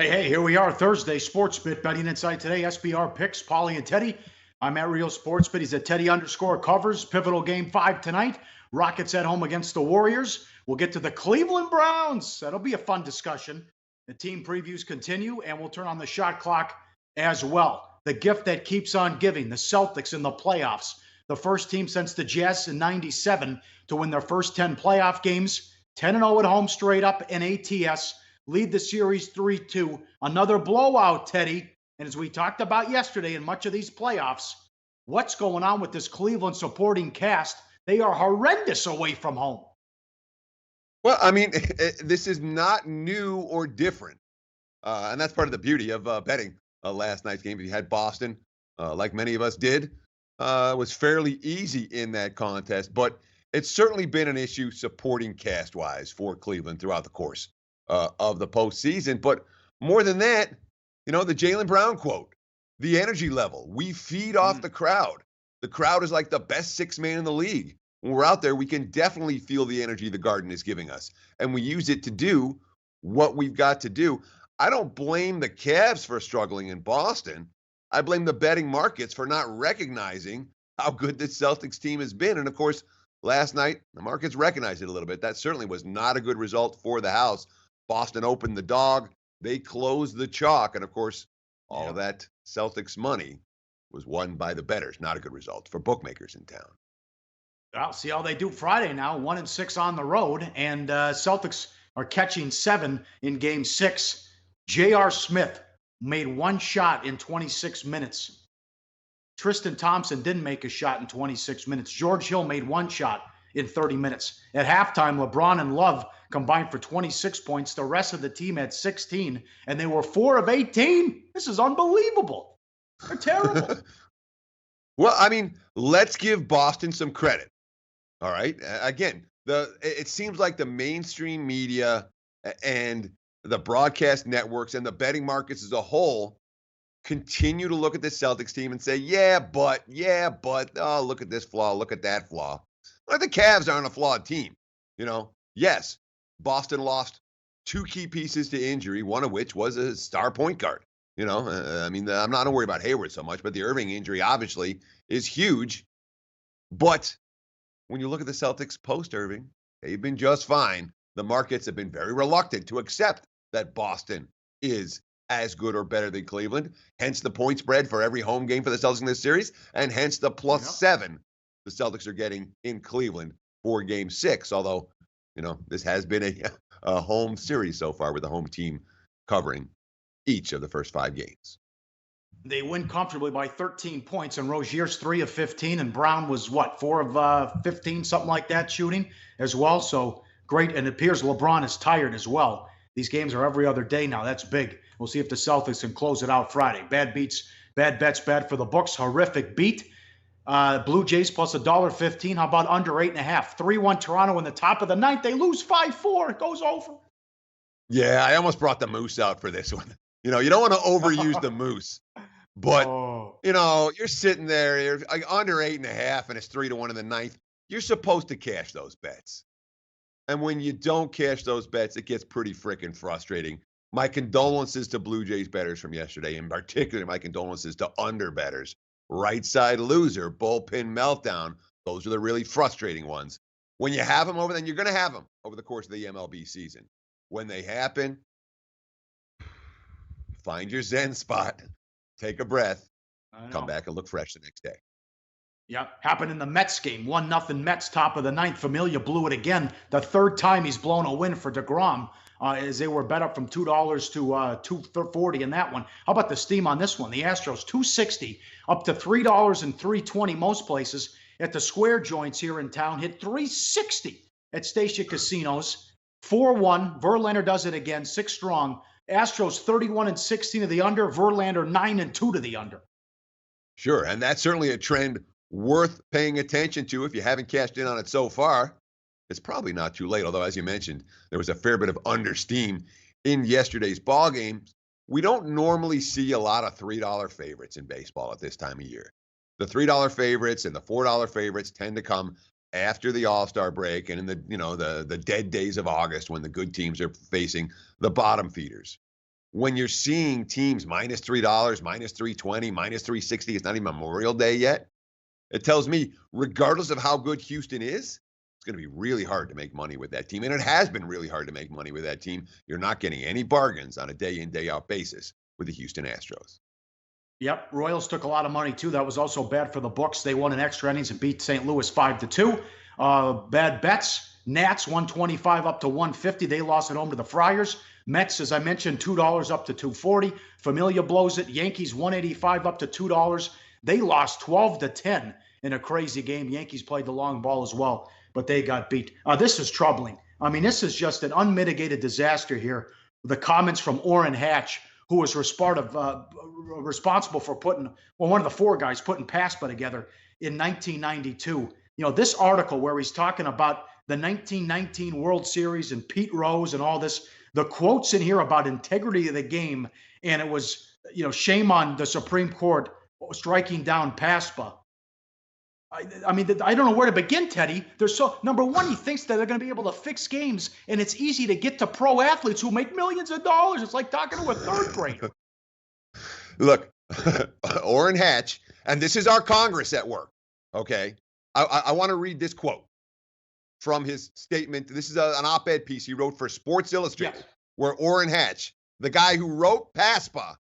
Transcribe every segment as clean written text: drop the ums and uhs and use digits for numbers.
Hey, here we are, Thursday, Sports Bit Betting Inside today, SBR picks, Pauly and Teddy. I'm at Real Sports Bit. He's at Teddy_covers. Pivotal game 5 tonight. Rockets at home against the Warriors. We'll get to the Cleveland Browns. That'll be a fun discussion. The team previews continue, and we'll turn on the shot clock as well. The gift that keeps on giving, the Celtics in the playoffs. The first team since the Jazz in 97 to win their first 10 playoff games. 10-0 at home straight up in ATS. Lead the series 3-2. Another blowout, Teddy. And as we talked about yesterday in much of these playoffs, what's going on with this Cleveland supporting cast? They are horrendous away from home. Well, I mean, this is not new or different. And that's part of the beauty of betting last night's game. If you had Boston, like many of us did, was fairly easy in that contest. But it's certainly been an issue supporting cast-wise for Cleveland throughout the course of the postseason. But more than that, the Jaylen Brown quote, the energy level. We feed off the crowd. The crowd is like the best sixth man in the league. When we're out there, we can definitely feel the energy the Garden is giving us. And we use it to do what we've got to do. I don't blame the Cavs for struggling in Boston. I blame the betting markets for not recognizing how good this Celtics team has been. And, of course, last night, the markets recognized it a little bit. That certainly was not a good result for the house. Boston opened the dog. They closed the chalk. And, of course, all of that Celtics money was won by the bettors. Not a good result for bookmakers in town. I'll see how they do Friday now. 1-6 on the road. And Celtics are catching 7 in game 6. J.R. Smith made one shot in 26 minutes. Tristan Thompson didn't make a shot in 26 minutes. George Hill made one shot in 30 minutes. At halftime, LeBron and Love combined for 26 points. The rest of the team had 16, and they were 4 of 18. This is unbelievable. They're terrible. Well, I mean, let's give Boston some credit. All right. Again, it seems like the mainstream media and the broadcast networks and the betting markets as a whole continue to look at this Celtics team and say, yeah, but, oh, look at this flaw, look at that flaw. Well, the Cavs aren't a flawed team. Yes, Boston lost 2 key pieces to injury, one of which was a star point guard. I'm not worried about Hayward so much, but the Irving injury obviously is huge. But when you look at the Celtics post-Irving, they've been just fine. The markets have been very reluctant to accept that Boston is as good or better than Cleveland, hence the point spread for every home game for the Celtics in this series, and hence the +7 the Celtics are getting in Cleveland for Game 6, although, this has been a home series so far with the home team covering each of the first 5 games. They win comfortably by 13 points, and Rozier's 3 of 15, and Brown was, 4 of 15, something like that, shooting as well. So great, and it appears LeBron is tired as well. These games are every other day now. That's big. We'll see if the Celtics can close it out Friday. Bad bets, bad for the books. Horrific beat. Blue Jays plus $1.15. How about under 8.5? 3-1 Toronto in the top of the ninth. They lose 5-4. It goes over. Yeah, I almost brought the moose out for this one. You don't want to overuse the moose. But, you're sitting there, you're like under 8.5, and it's 3-1 in the ninth. You're supposed to cash those bets. And when you don't cash those bets, it gets pretty freaking frustrating. My condolences to Blue Jays bettors from yesterday, in particular, my condolences to under bettors. Right side loser, bullpen meltdown. Those are the really frustrating ones. When you have them over, then you're going to have them over the course of the MLB season. When they happen, find your Zen spot, take a breath, come back and look fresh the next day. Yeah, happened in the Mets game. 1-0 Mets, top of the ninth. Familia blew it again. The third time he's blown a win for DeGrom, as they were bet up from $2 to $2.40 in that one. How about the steam on this one? The Astros, $2.60 up to $3 and $3.20 most places. At the square joints here in town, hit $3.60 at Station Casinos. 4-1. Verlander does it again, 6 strong. Astros 31-16 to the under. Verlander 9-2 to the under. Sure, and that's certainly a trend worth paying attention to if you haven't cashed in on it so far. It's probably not too late, although, as you mentioned, there was a fair bit of under steam in yesterday's ball game. We don't normally see a lot of $3 favorites in baseball at this time of year. The $3 favorites and the $4 favorites tend to come after the All-Star break and in the dead days of August when the good teams are facing the bottom feeders. when you're seeing teams -$3, -320, -360. It's not even Memorial Day yet. It tells me, regardless of how good Houston is, it's going to be really hard to make money with that team. And it has been really hard to make money with that team. You're not getting any bargains on a day-in, day-out basis with the Houston Astros. Yep, Royals took a lot of money too. That was also bad for the books. They won in extra innings and beat St. Louis 5-2. Bad bets. Nats 125 up to 150. They lost at home to the Friars. Mets, as I mentioned, $2 up to 240. Familia blows it. Yankees 185 up to $2. They lost 12-10 in a crazy game. Yankees played the long ball as well, but they got beat. This is troubling. I mean, this is just an unmitigated disaster here. The comments from Orrin Hatch, who was responsible for one of the four guys putting PASPA together in 1992. This article where he's talking about the 1919 World Series and Pete Rose and all this, the quotes in here about integrity of the game, and it was, shame on the Supreme Court striking down PASPA. I mean, I don't know where to begin, Teddy. Number one, he thinks that they're going to be able to fix games, and it's easy to get to pro athletes who make millions of dollars. It's like talking to a third grader. Look, Orrin Hatch, and this is our Congress at work, okay? I want to read this quote from his statement. This is an op-ed piece he wrote for Sports Illustrated, yes, where Orrin Hatch, the guy who wrote PASPA,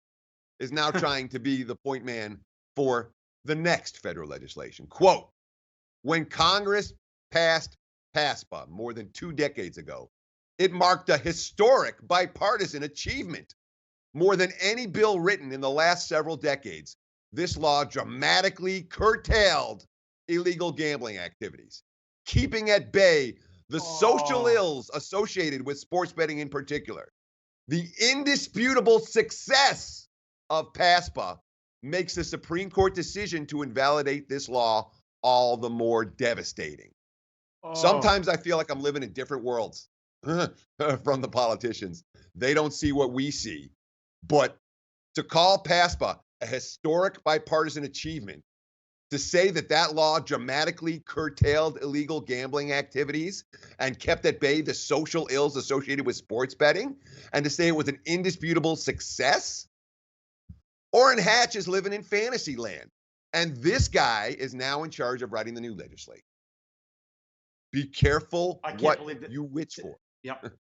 is now trying to be the point man for the next federal legislation. Quote, when Congress passed PASPA more than 2 decades ago, it marked a historic bipartisan achievement. More than any bill written in the last several decades, this law dramatically curtailed illegal gambling activities, keeping at bay the social ills associated with sports betting in particular. The indisputable success of PASPA makes the Supreme Court decision to invalidate this law all the more devastating. Sometimes I feel like I'm living in different worlds from the politicians. They don't see what we see. But to call PASPA a historic bipartisan achievement, to say that law dramatically curtailed illegal gambling activities and kept at bay the social ills associated with sports betting, and to say it was an indisputable success, Orrin Hatch is living in fantasy land. And this guy is now in charge of writing the new legislation. Be careful what you wish for. Yep.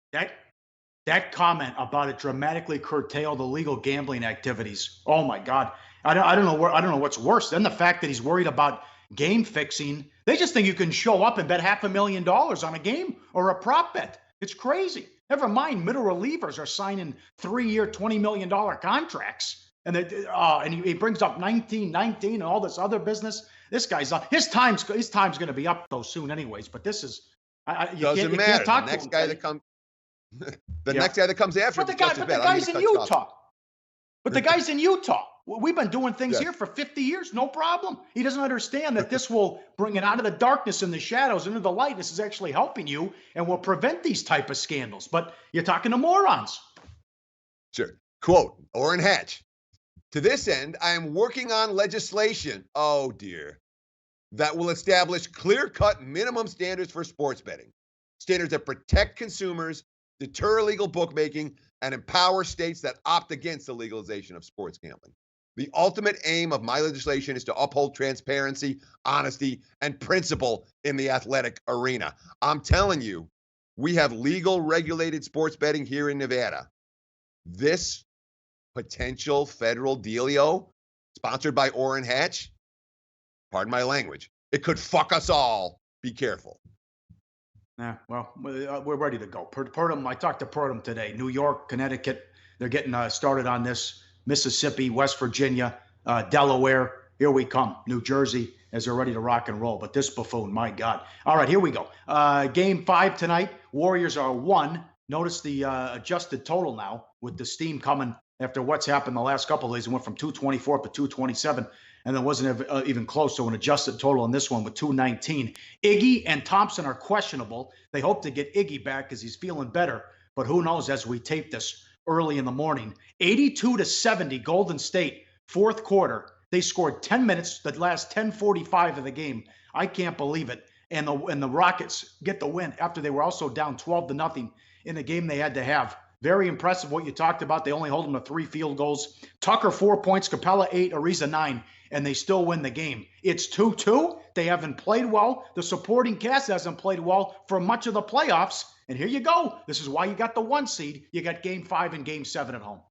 That comment about it dramatically curtailed illegal gambling activities. Oh my God. I don't know what's worse than the fact that he's worried about game fixing. They just think you can show up and bet $500,000 on a game or a prop bet. It's crazy. Never mind, middle relievers are signing 3-year, $20 million contracts. And he brings up 1919 and all this other business. This guy's his time's going to be up though soon, anyways. But this is doesn't matter. The next guy that comes, next guy that comes after. But the guy's in Utah. But the guy's in Utah. We've been doing things here for 50 years, no problem. He doesn't understand that this will bring it out of the darkness and the shadows into the light. This is actually helping you and will prevent these type of scandals. But you're talking to morons. Sure. Quote, Orrin Hatch. To this end, I am working on legislation, oh dear, that will establish clear-cut minimum standards for sports betting. Standards that protect consumers, deter illegal bookmaking, and empower states that opt against the legalization of sports gambling. The ultimate aim of my legislation is to uphold transparency, honesty, and principle in the athletic arena. I'm telling you, we have legal regulated sports betting here in Nevada. This potential federal dealio, sponsored by Orrin Hatch, pardon my language, it could fuck us all. Be careful. Yeah, well, we're ready to go. Purdom, I talked to Purdom today. New York, Connecticut, they're getting started on this. Mississippi, West Virginia, Delaware, here we come. New Jersey, as they're ready to rock and roll. But this buffoon, my God. All right, here we go. Game 5 tonight. Warriors are 1. Notice the adjusted total now with the steam coming after what's happened the last couple of days. It went from 224 up to 227, and it wasn't even close to an adjusted total in this one with 219. Iggy and Thompson are questionable. They hope to get Iggy back because he's feeling better, but who knows as we tape this early in the morning. 82-70, Golden State, fourth quarter. They scored 10 minutes, the last 10:45 of the game. I can't believe it. And the Rockets get the win after they were also down 12-0 in a game they had to have. Very impressive what you talked about. They only hold them to 3 field goals. Tucker 4 points, Capella 8, Ariza 9, and they still win the game. It's 2-2. They haven't played well. The supporting cast hasn't played well for much of the playoffs. And here you go. This is why you got the 1 seed. You got Game 5 and Game 7 at home.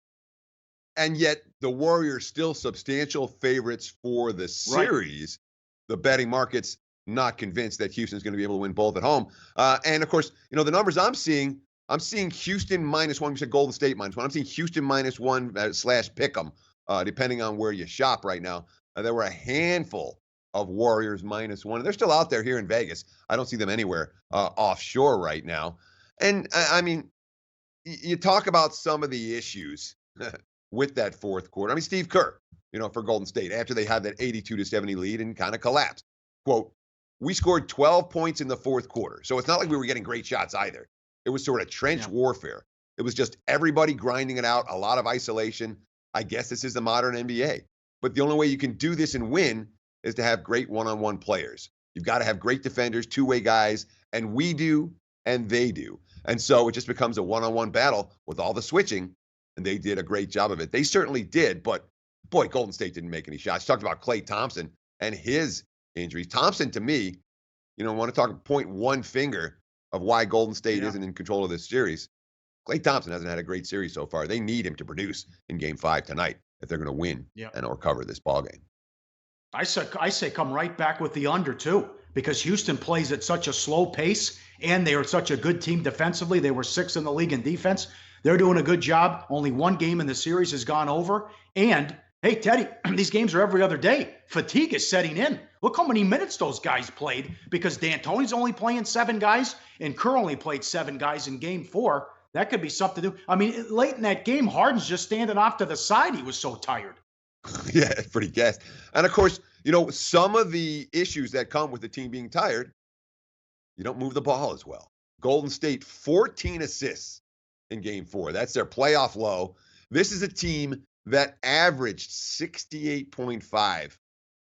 And yet the Warriors still substantial favorites for the series. Right. The betting market's not convinced that Houston's going to be able to win both at home. And of course, the numbers I'm seeing Houston -1. You said Golden State -1. I'm seeing Houston -1 / pick'em, depending on where you shop right now. There were a handful of Warriors -1. They're still out there here in Vegas. I don't see them anywhere offshore right now. And I mean, you talk about some of the issues with that fourth quarter. I mean, Steve Kerr, for Golden State, after they had that 82-70 lead and kind of collapsed, quote, "We scored 12 points in the fourth quarter. So it's not like we were getting great shots either. It was sort of trench warfare. It was just everybody grinding it out, a lot of isolation. I guess this is the modern NBA. But the only way you can do this and win is to have great one-on-one players. You've got to have great defenders, two-way guys, and we do, and they do. And so it just becomes a one-on-one battle with all the switching, and they did a great job of it. They certainly did, but boy, Golden State didn't make any shots. You talked about Klay Thompson and his injuries. Thompson, to me, want to talk point one finger of why Golden State isn't in control of this series. Klay Thompson hasn't had a great series so far. They need him to produce in Game 5 tonight if they're going to win and or cover this ball game. I say come right back with the under too, because Houston plays at such a slow pace and they are such a good team defensively. They were 6th in the league in defense. They're doing a good job. Only 1 game in the series has gone over. And hey, Teddy, these games are every other day. Fatigue is setting in. Look how many minutes those guys played, because D'Antoni's only playing 7 guys and Kerr only played 7 guys in Game 4. That could be something to do. I mean, late in that game, Harden's just standing off to the side. He was so tired. Yeah, it's pretty gassed. And of course, some of the issues that come with the team being tired, you don't move the ball as well. Golden State, 14 assists in Game 4. That's their playoff low. This is a team that averaged 68.5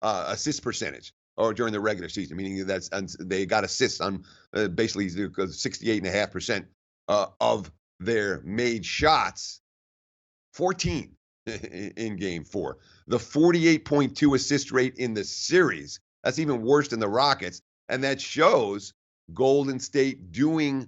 assist percentage or during the regular season, meaning they got assists on basically 68.5% of their made shots. 14 in Game 4. The 48.2 assist rate in the series. That's even worse than the Rockets, and that shows Golden State playing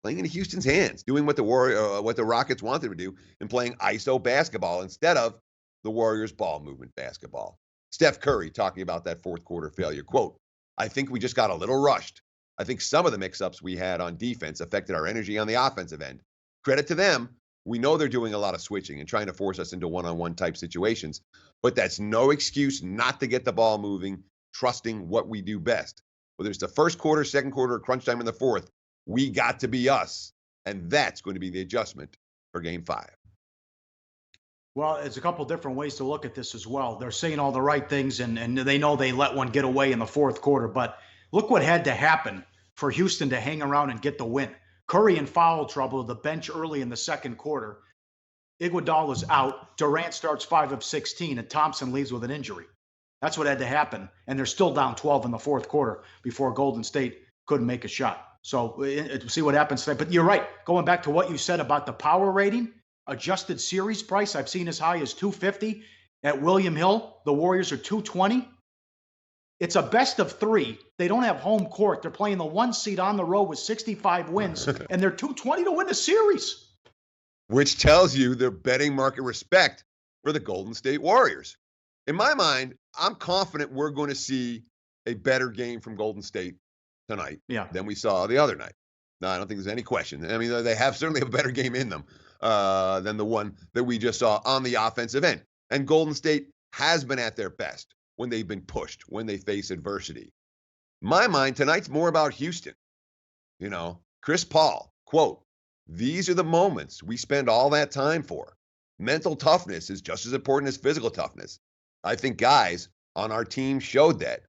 into Houston's hands, doing what the Rockets wanted to do, and playing ISO basketball instead of the Warriors' ball movement basketball. Steph Curry talking about that fourth quarter failure. Quote, "I think we just got a little rushed. I think some of the mix-ups we had on defense affected our energy on the offensive end. Credit to them. We know they're doing a lot of switching and trying to force us into one-on-one type situations, but that's no excuse not to get the ball moving, trusting what we do best. Whether it's the first quarter, second quarter, crunch time in the fourth, we got to be us, and that's going to be the adjustment for Game 5. Well, it's a couple different ways to look at this as well. They're saying all the right things, and they know they let one get away in the fourth quarter, but look what had to happen for Houston to hang around and get the win. Curry in foul trouble, the bench early in the second quarter. Iguodala's out. Durant starts 5 of 16, and Thompson leaves with an injury. That's what had to happen, and they're still down 12 in the fourth quarter before Golden State couldn't make a shot. So see what happens today. But you're right. Going back to what you said about the power rating, adjusted series price, I've seen as high as $250. At William Hill, the Warriors are $220. It's a best of 3. They don't have home court. They're playing the 1 seed on the road with 65 wins, and they're $220 to win the series. Which tells you the betting market respect for the Golden State Warriors. In my mind, I'm confident we're going to see a better game from Golden State tonight than we saw the other night. No, I don't think there's any question. I mean, they have certainly a better game in them than the one that we just saw on the offensive end. And Golden State has been at their best when they've been pushed, when they face adversity. In my mind, tonight's more about Houston. Chris Paul, quote, "These are the moments we spend all that time for. Mental toughness is just as important as physical toughness. I think guys on our team showed that.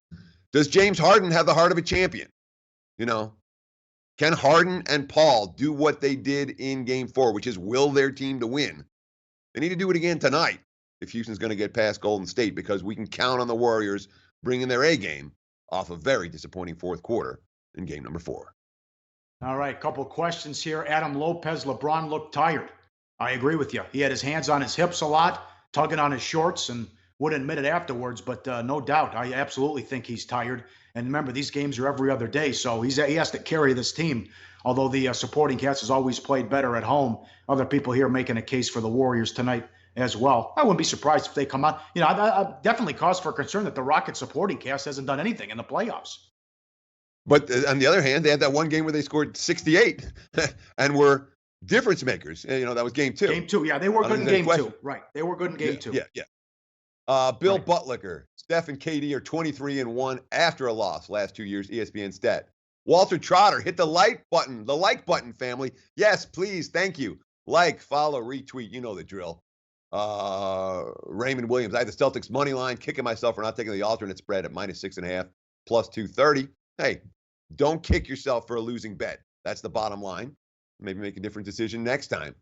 Does James Harden have the heart of a champion? Can Harden and Paul do what they did in Game 4, which is will their team to win? They need to do it again tonight if Houston's going to get past Golden State, because we can count on the Warriors bringing their A game off a very disappointing fourth quarter in Game number 4. All right, couple questions here. Adam Lopez, LeBron looked tired. I agree with you. He had his hands on his hips a lot, tugging on his shorts, and wouldn't admit it afterwards. But no doubt, I absolutely think he's tired. And remember, these games are every other day, so he has to carry this team. Although the supporting cast has always played better at home, other people here making a case for the Warriors tonight as well. I wouldn't be surprised if they come out. I definitely cause for concern that the Rockets supporting cast hasn't done anything in the playoffs. But on the other hand, they had that one game where they scored 68 and were difference makers. That was game 2. Game 2, yeah. They were good in game 2. Right. They were good in game 2. Yeah. Bill Right. Buttlicker, Steph and KD are 23-1 after a loss last 2 years, ESPN stat. Walter Trotter, hit the like button, family. Yes, please, thank you. Like, follow, retweet, you know the drill. Raymond Williams, I had the Celtics money line, kicking myself for not taking the alternate spread at -6.5, plus 230. Hey, don't kick yourself for a losing bet. That's the bottom line. Maybe make a different decision next time.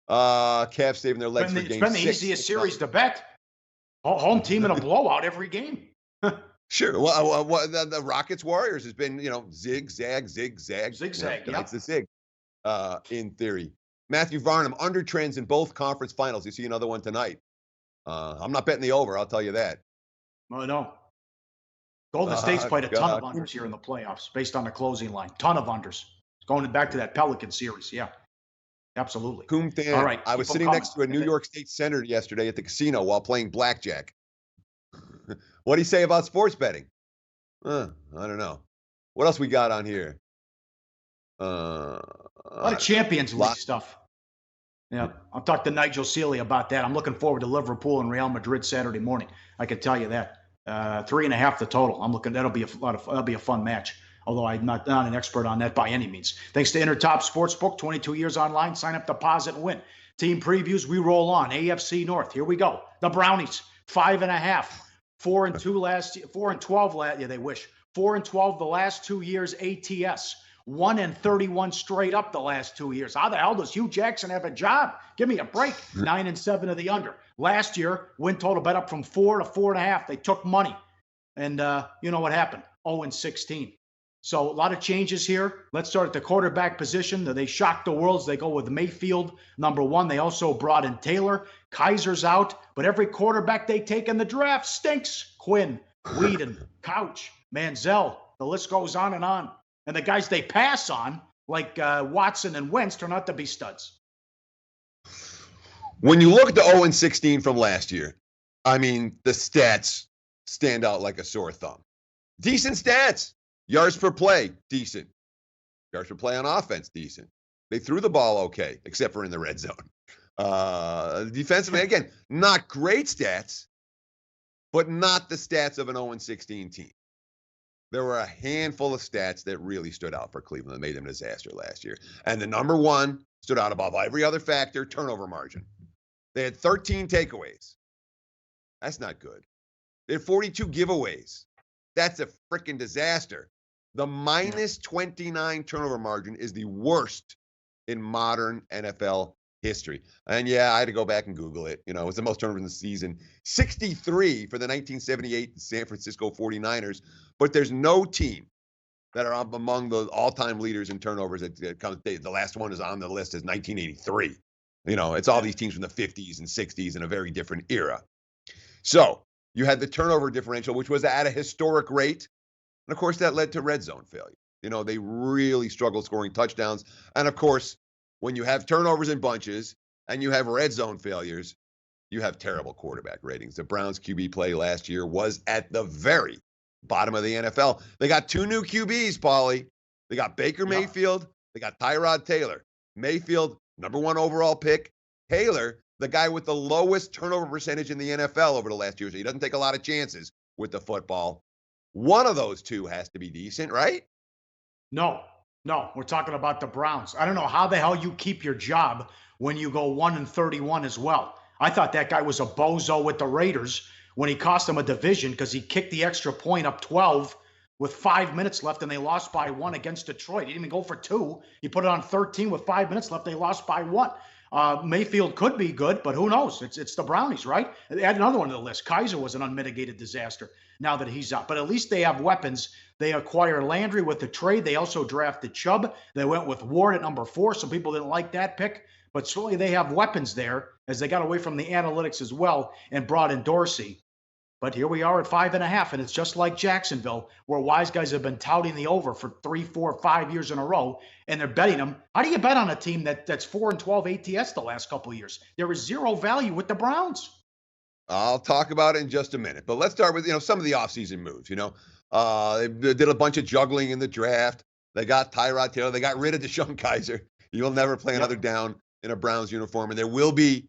Cavs saving their legs for game 6. It's been the easiest series to bet. Home team in a blowout every game. Sure. Well, the Rockets Warriors has been, zigzag. Zigzag, Tonight's the zig, in theory. Matthew Varnum, under trends in both conference finals. You see another one tonight. I'm not betting the over, I'll tell you that. Oh, no. Golden State's played a ton of unders here in the playoffs based on the closing line. Ton of unders. Going back to that Pelican series. Yeah, absolutely. Kumthan, All right. I was sitting next to a New York State senator yesterday at the casino while playing blackjack. What do you say about sports betting? I don't know. What else we got on here? A lot of Champions League stuff. Yeah, I'll talk to Nigel Seeley about that. I'm looking forward to Liverpool and Real Madrid Saturday morning. I can tell you that. 3.5 the total. I'm looking. That'll be a fun match. Although I'm not an expert on that by any means. Thanks to Intertop Sportsbook, 22 years online. Sign up, deposit, and win. Team previews. We roll on. AFC North. Here we go. The Brownies 5.5. 4-2 last year. 4-12 last. Yeah, they wish. 4-12 the last 2 years. ATS. 1-31 straight up the last 2 years. How the hell does Hugh Jackson have a job? Give me a break. 9-7 of the under. Last year, win total bet up from 4 to 4.5. They took money. And you know what happened? 0-16. So a lot of changes here. Let's start at the quarterback position. They shocked the world. They go with Mayfield, number 1. They also brought in Taylor. Kaiser's out. But every quarterback they take in the draft stinks. Quinn, Whedon, Couch, Manziel. The list goes on. And the guys they pass on, like Watson and Wentz, turn out to be studs. When you look at the 0-16 from last year, I mean, the stats stand out like a sore thumb. Decent stats. Yards per play, decent. Yards per play on offense, decent. They threw the ball okay, except for in the red zone. Defensively, again, not great stats, but not the stats of an 0-16 team. There were a handful of stats that really stood out for Cleveland that made them a disaster last year. And the number 1 stood out above every other factor, turnover margin. They had 13 takeaways. That's not good. They had 42 giveaways. That's a freaking disaster. The -29 turnover margin is the worst in modern NFL history. And yeah, I had to go back and Google it. It was the most turnovers in the season. 63 for the 1978 San Francisco 49ers. But there's no team that are up among the all-time leaders in turnovers. The last one is on the list is 1983. It's all these teams from the 50s and 60s in a very different era. So you had the turnover differential, which was at a historic rate. And, of course, that led to red zone failure. They really struggled scoring touchdowns. And, of course, when you have turnovers in bunches and you have red zone failures, you have terrible quarterback ratings. The Browns' QB play last year was at the very bottom of the NFL. They got 2 new QBs, Pauly. They got Baker Mayfield. They got Tyrod Taylor. Mayfield, number 1 overall pick. Taylor, the guy with the lowest turnover percentage in the NFL over the last year. So he doesn't take a lot of chances with the football. One of those 2 has to be decent, right? No, we're talking about the Browns. I don't know how the hell you keep your job when you go 1-31 as well. I thought that guy was a bozo with the Raiders when he cost them a division because he kicked the extra point up 12 with 5 minutes left and they lost by 1 against Detroit. He didn't even go for 2. He put it on 13 with 5 minutes left. They lost by 1. Mayfield could be good, but who knows? It's the Brownies, right? Add another one to the list. Kaiser was an unmitigated disaster. now that he's out. But at least they have weapons. They acquire Landry with the trade. They also drafted Chubb. They went with Ward at number 4. Some people didn't like that pick, but certainly they have weapons there as they got away from the analytics as well and brought in Dorsey. But here we are at 5.5, and it's just like Jacksonville, where wise guys have been touting the over for 3, 4, 5 years in a row, and they're betting them. How do you bet on a team that's 4-12 ATS the last couple of years? There is zero value with the Browns. I'll talk about it in just a minute, but let's start with some of the offseason moves. They did a bunch of juggling in the draft. They got Tyrod Taylor. They got rid of DeShone Kizer. You'll never play another down in a Browns uniform, and there will be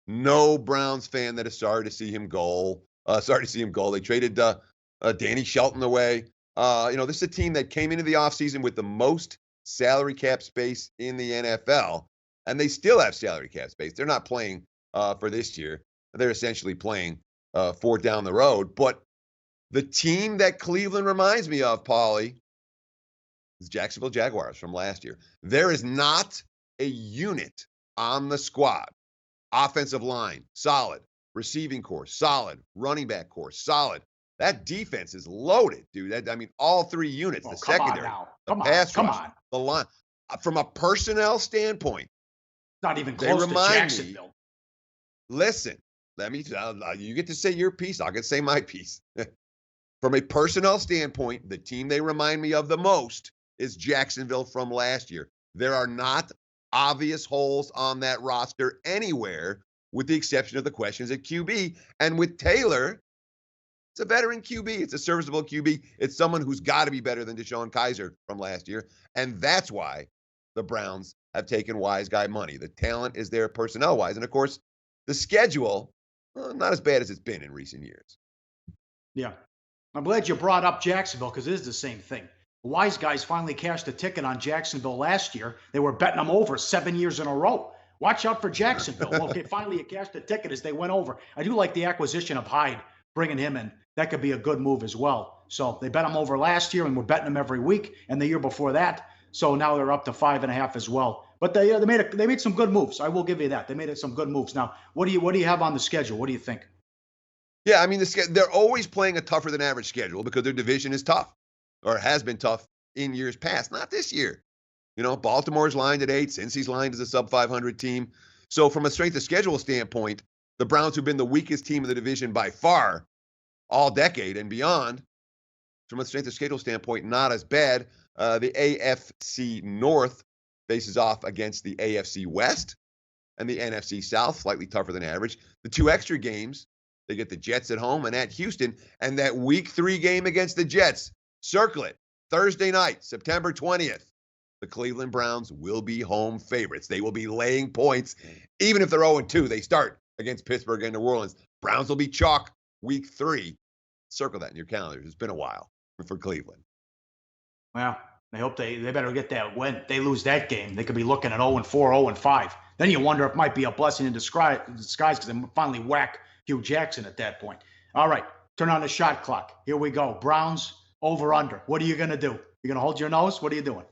no Browns fan that is sorry to see him go. They traded Danny Shelton away. This is a team that came into the offseason with the most salary cap space in the NFL, and they still have salary cap space. They're not playing for this year. They're essentially playing for down the road. But the team that Cleveland reminds me of, Pauly, is Jacksonville Jaguars from last year. There is not a unit on the squad. Offensive line, solid. Receiving core, solid. Running back core, solid. That defense is loaded, dude. All 3 units, the secondary, the pass rush, the line. From a personnel standpoint, not even close to Jacksonville. Listen, you get to say your piece. I'll get to say my piece. From a personnel standpoint, the team they remind me of the most is Jacksonville from last year. There are not obvious holes on that roster anywhere, with the exception of the questions at QB. And with Taylor, it's a veteran QB. It's a serviceable QB. It's someone who's got to be better than DeShone Kizer from last year. And that's why the Browns have taken wise guy money. The talent is there personnel-wise. And, of course, the schedule, not as bad as it's been in recent years. Yeah. I'm glad you brought up Jacksonville because it is the same thing. Wise guys finally cashed a ticket on Jacksonville last year. They were betting them over 7 years in a row. Watch out for Jacksonville. Well, okay, finally you cashed a ticket as they went over. I do like the acquisition of Hyde, bringing him in. That could be a good move as well. So they bet him over last year, and we're betting them every week, and the year before that. So now they're up to 5.5 as well. But they made some good moves. I will give you that. They made some good moves. Now, what do you have on the schedule? What do you think? Yeah, they're always playing a tougher than average schedule because their division is tough, or has been tough in years past. Not this year. Baltimore's lined at 8. Cincy's lined as a sub-500 team. So from a strength of schedule standpoint, the Browns, who've been the weakest team in the division by far all decade and beyond, from a strength of schedule standpoint, not as bad. The AFC North faces off against the AFC West and the NFC South, slightly tougher than average. The 2 extra games, they get the Jets at home and at Houston, and that Week 3 game against the Jets. Circle it. Thursday night, September 20th. The Cleveland Browns will be home favorites. They will be laying points. Even if they're 0-2, they start against Pittsburgh and New Orleans. Browns will be chalk Week 3. Circle that in your calendars. It's been a while for Cleveland. Well, I hope they better get that win. They lose that game, they could be looking at 0-4, 0-5. Then you wonder if it might be a blessing in disguise because they finally whack Hugh Jackson at that point. All right, turn on the shot clock. Here we go. Browns over under. What are you going to do? You going to hold your nose? What are you doing?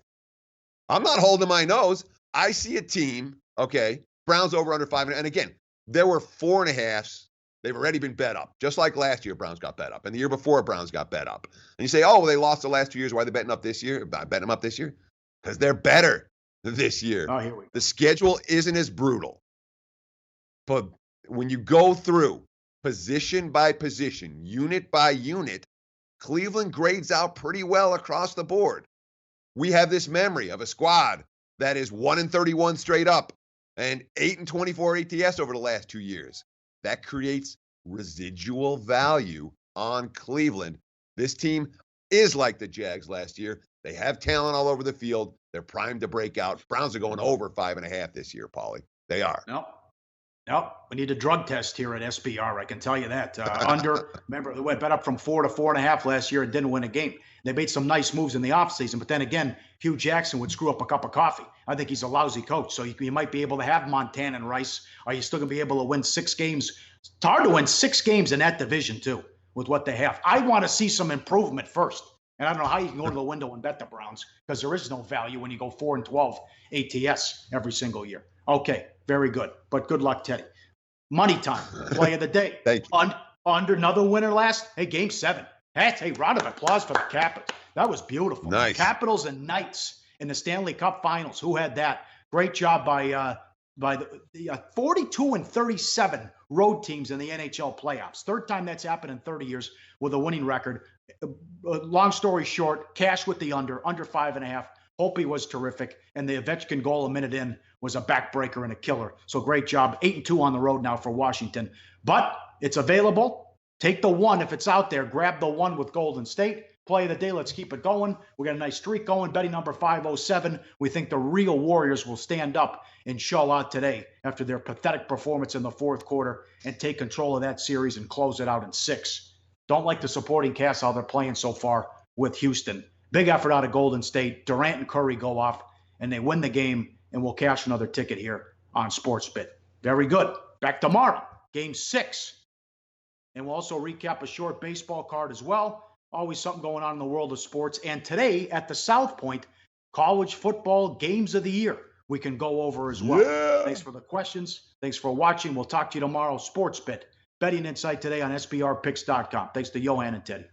I'm not holding my nose. I see a team, okay, Browns over under 5. And again, there were 4.5s. They've already been bet up. Just like last year, Browns got bet up. And the year before, Browns got bet up. And you say, oh, well, they lost the last 2 years. Why are they betting up this year? Betting them up this year? Because they're better this year. Oh, here we go. The schedule isn't as brutal. But when you go through position by position, unit by unit, Cleveland grades out pretty well across the board. We have this memory of a squad that is 1-31 straight up and 8-24 ATS over the last 2 years. That creates residual value on Cleveland. This team is like the Jags last year. They have talent all over the field. They're primed to break out. Browns are going over 5.5 this year, Pauly. They are. Nope. We need a drug test here at SBR. I can tell you that. Remember, they went bet up from 4 to 4.5 last year and didn't win a game. They made some nice moves in the offseason, but then again, Hugh Jackson would screw up a cup of coffee. I think he's a lousy coach. So you might be able to have Montana and Rice. Are you still going to be able to win 6 games? It's hard to win 6 games in that division, too, with what they have. I want to see some improvement first. And I don't know how you can go to the window and bet the Browns because there is no value when you go 4-12 ATS every single year. Okay, very good. But good luck, Teddy. Money time, play of the day. Thank you. Under another winner last. Hey, game 7. Hey, round of applause for the Capitals. That was beautiful. Nice. Capitals and Knights in the Stanley Cup Finals. Who had that? Great job by the 42 and 37 road teams in the NHL playoffs. Third time that's happened in 30 years with a winning record. Long story short, cash with the under 5.5. Holtby was terrific, and the Ovechkin goal a minute in was a backbreaker and a killer. So great job. 8-2 on the road now for Washington. But it's available. Take the one if it's out there. Grab the one with Golden State. Play of the day. Let's keep it going. We got a nice streak going. Betting number 507. We think the real Warriors will stand up and show out today after their pathetic performance in the fourth quarter and take control of that series and close it out in 6. Don't like the supporting cast how they're playing so far with Houston. Big effort out of Golden State. Durant and Curry go off, and they win the game, and we'll cash another ticket here on SportsBit. Very good. Back tomorrow, Game 6. And we'll also recap a short baseball card as well. Always something going on in the world of sports. And today at the South Point, college football games of the year we can go over as well. Yeah. Thanks for the questions. Thanks for watching. We'll talk to you tomorrow. SportsBit. Betting insight today on SBRpicks.com. Thanks to Johan and Teddy.